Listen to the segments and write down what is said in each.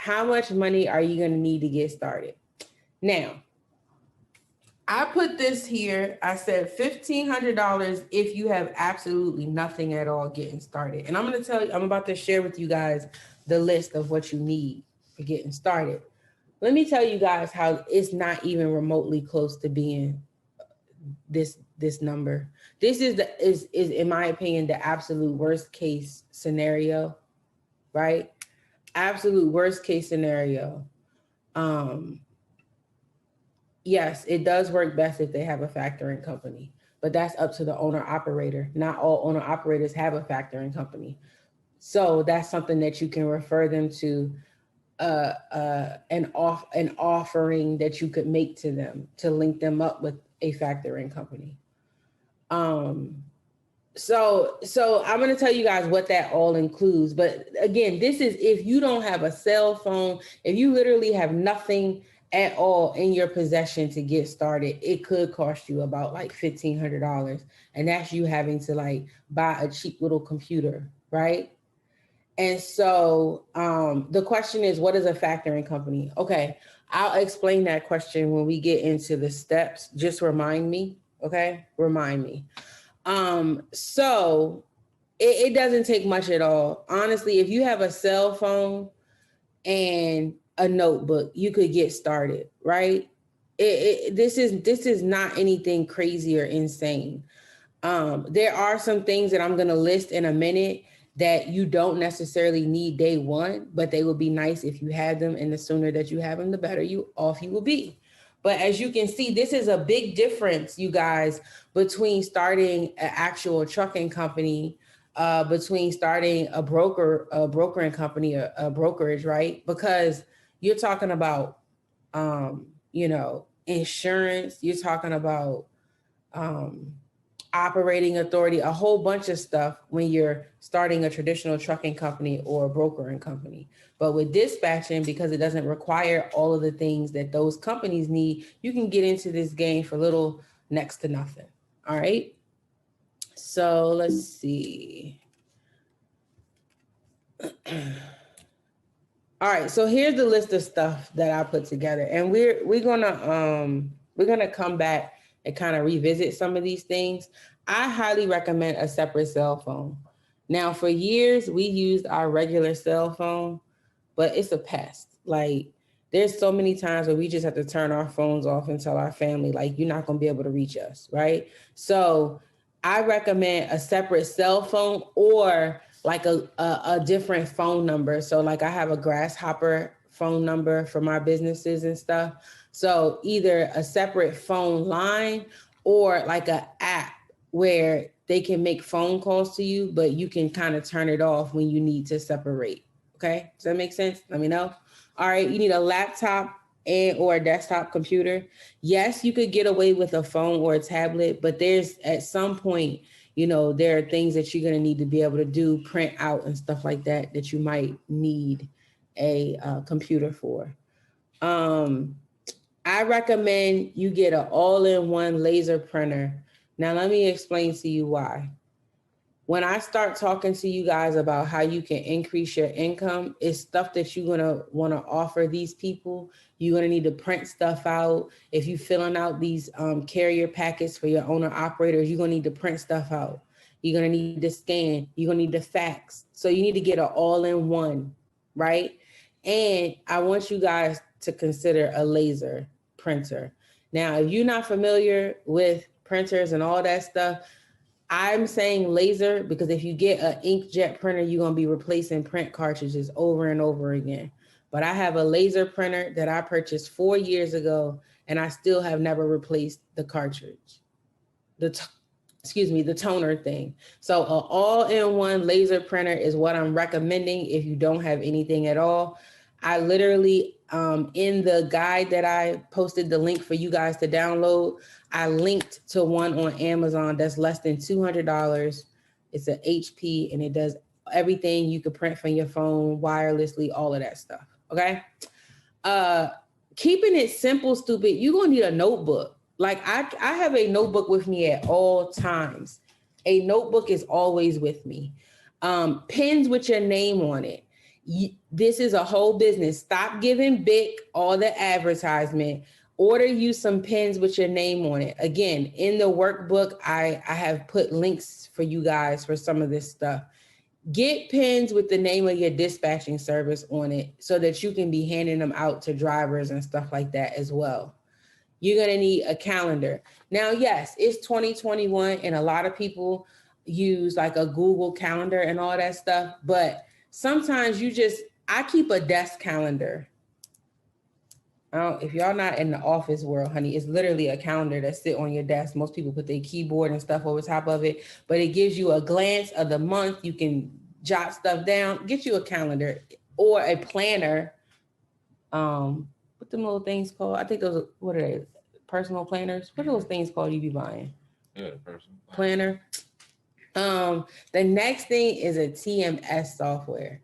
how much money are you going to need to get started? Now, I put this here. I said $1,500 if you have absolutely nothing at all getting started. And I'm going to tell you, I'm about to share with you guys the list of what you need for getting started. Let me tell you guys how it's not even remotely close to being this number. This is in my opinion the absolute worst case scenario, right? Absolute worst case scenario. Yes, it does work best if they have a factoring company, but that's up to the owner operator. Not all owner operators have a factoring company. So that's something that you can refer them to, an offering that you could make to them to link them up with a factoring company. So I'm going to tell you guys what that all includes. But again, this is if you don't have a cell phone, if you literally have nothing at all in your possession to get started, it could cost you about like $1,500. And that's you having to like buy a cheap little computer, right? And so the question is, what is a factoring company? Okay, I'll explain that question when we get into the steps. Just remind me, okay? Remind me. So it doesn't take much at all. Honestly, if you have a cell phone and a notebook, you could get started, right? This is not anything crazy or insane. There are some things that I'm going to list in a minute that you don't necessarily need day one, but they would be nice if you had them. And the sooner that you have them, the better off you will be. But as you can see, this is a big difference, you guys, between starting an actual trucking company, between starting a brokering company, a brokerage, right? Because you're talking about, insurance, you're talking about operating authority, a whole bunch of stuff when you're starting a traditional trucking company or a brokering company. But with dispatching, because it doesn't require all of the things that those companies need, you can get into this game for little next to nothing. All right. So let's see. All right. So here's the list of stuff that I put together, and we're gonna come back and kind of revisit some of these things. I highly recommend a separate cell phone. Now, for years, we used our regular cell phone, but it's a pest. Like, there's so many times where we just have to turn our phones off and tell our family, like, you're not going to be able to reach us, right? So I recommend a separate cell phone or like a different phone number. So like I have a Grasshopper phone number for my businesses and stuff. So either a separate phone line or like an app where they can make phone calls to you, but you can kind of turn it off when you need to separate. Okay, does that make sense? Let me know. All right, you need a laptop and or a desktop computer. Yes, you could get away with a phone or a tablet, but there's at some point, there are things that you're going to need to be able to do, print out and stuff like that you might need a computer for. I recommend you get an all-in-one laser printer. Now, let me explain to you why. When I start talking to you guys about how you can increase your income, it's stuff that you're going to want to offer these people. You're going to need to print stuff out. If you're filling out these carrier packets for your owner operators, you're going to need to print stuff out. You're going to need to scan. You're going to need to fax. So you need to get an all-in-one, right? And I want you guys to consider a laser printer. Now, if you're not familiar with printers and all that stuff, I'm saying laser because if you get an inkjet printer, you're going to be replacing print cartridges over and over again. But I have a laser printer that I purchased 4 years ago, and I still have never replaced the cartridge, the toner thing. So an all-in-one laser printer is what I'm recommending if you don't have anything at all. I literally, in the guide that I posted the link for you guys to download, I linked to one on Amazon that's less than $200. It's an HP and it does everything you could print from your phone wirelessly, all of that stuff. Okay. Keeping it simple, stupid. You're going to need a notebook. Like I have a notebook with me at all times. A notebook is always with me. Pens with your name on it. This is a whole business. Stop giving Bic all the advertisement. Order you some pens with your name on it. Again, in the workbook, I have put links for you guys for some of this stuff. Get pens with the name of your dispatching service on it so that you can be handing them out to drivers and stuff like that as well. You're going to need a calendar. Now, yes, it's 2021 and a lot of people use like a Google Calendar and all that stuff, but sometimes I keep a desk calendar. If y'all not in the office world, honey, it's literally a calendar that sit on your desk. Most people put their keyboard and stuff over top of it, but it gives you a glance of the month. You can jot stuff down. Get you a calendar or a planner. What them little things called? I think those, what are they? Personal planners? What are those things called you be buying? Yeah, personal planner. The next thing is a TMS software.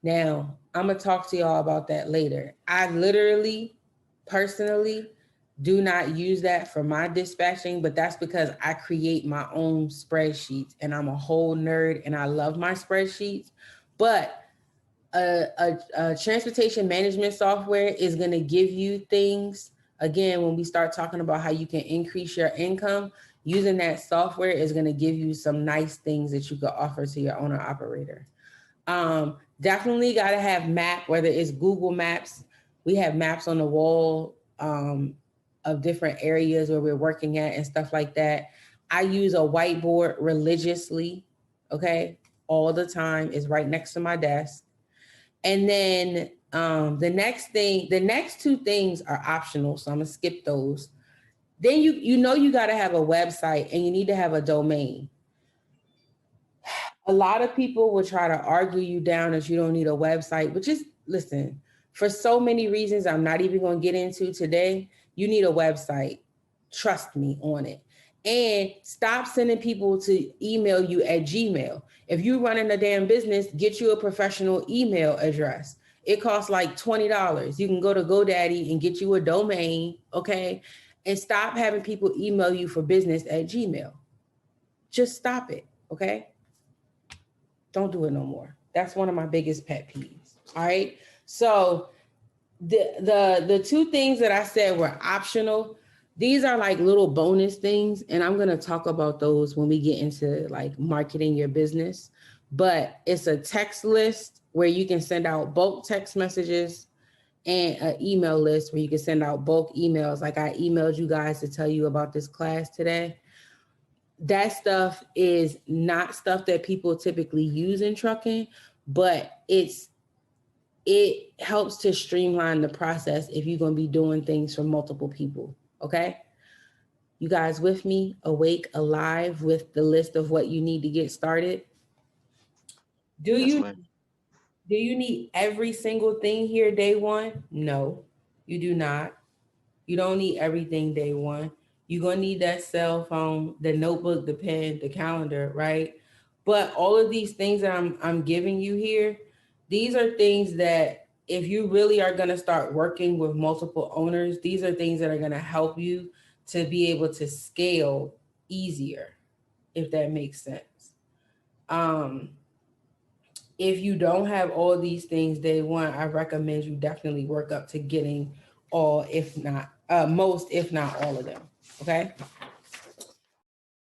Now, I'm going to talk to y'all about that later. I literally, personally, do not use that for my dispatching, but that's because I create my own spreadsheets and I'm a whole nerd and I love my spreadsheets. But a transportation management software is going to give you things. Again, when we start talking about how you can increase your income, using that software is going to give you some nice things that you could offer to your owner operator. Definitely got to have map, whether it's Google Maps. We have maps on the wall of different areas where we're working at and stuff like that. I use a whiteboard religiously, okay? All the time. Is right next to my desk. And then the next two things are optional, so I'm gonna skip those. Then you got to have a website and you need to have a domain. A lot of people will try to argue you down that you don't need a website, but just listen, for so many reasons I'm not even going to get into today, you need a website. Trust me on it. And stop sending people to email you at Gmail. If you're running a damn business, get you a professional email address. It costs like $20. You can go to GoDaddy and get you a domain, okay? And stop having people email you for business at Gmail. Just stop it, okay? Don't do it no more. That's one of my biggest pet peeves. All right. So the two things that I said were optional. These are like little bonus things. And I'm going to talk about those when we get into like marketing your business. But it's a text list where you can send out bulk text messages and an email list where you can send out bulk emails. Like I emailed you guys to tell you about this class today. That stuff is not stuff that people typically use in trucking, but it helps to streamline the process if you're going to be doing things for multiple people. Okay. You guys with me, awake, alive with the list of what you need to get started? Do you need every single thing here day one? No, you do not. You don't need everything day one. You're going to need that cell phone, the notebook, the pen, the calendar, right? But all of these things that I'm giving you here, these are things that if you really are going to start working with multiple owners, these are things that are going to help you to be able to scale easier, if that makes sense. If you don't have all these things day one, I recommend you definitely work up to getting all, if not most, if not all of them. Okay.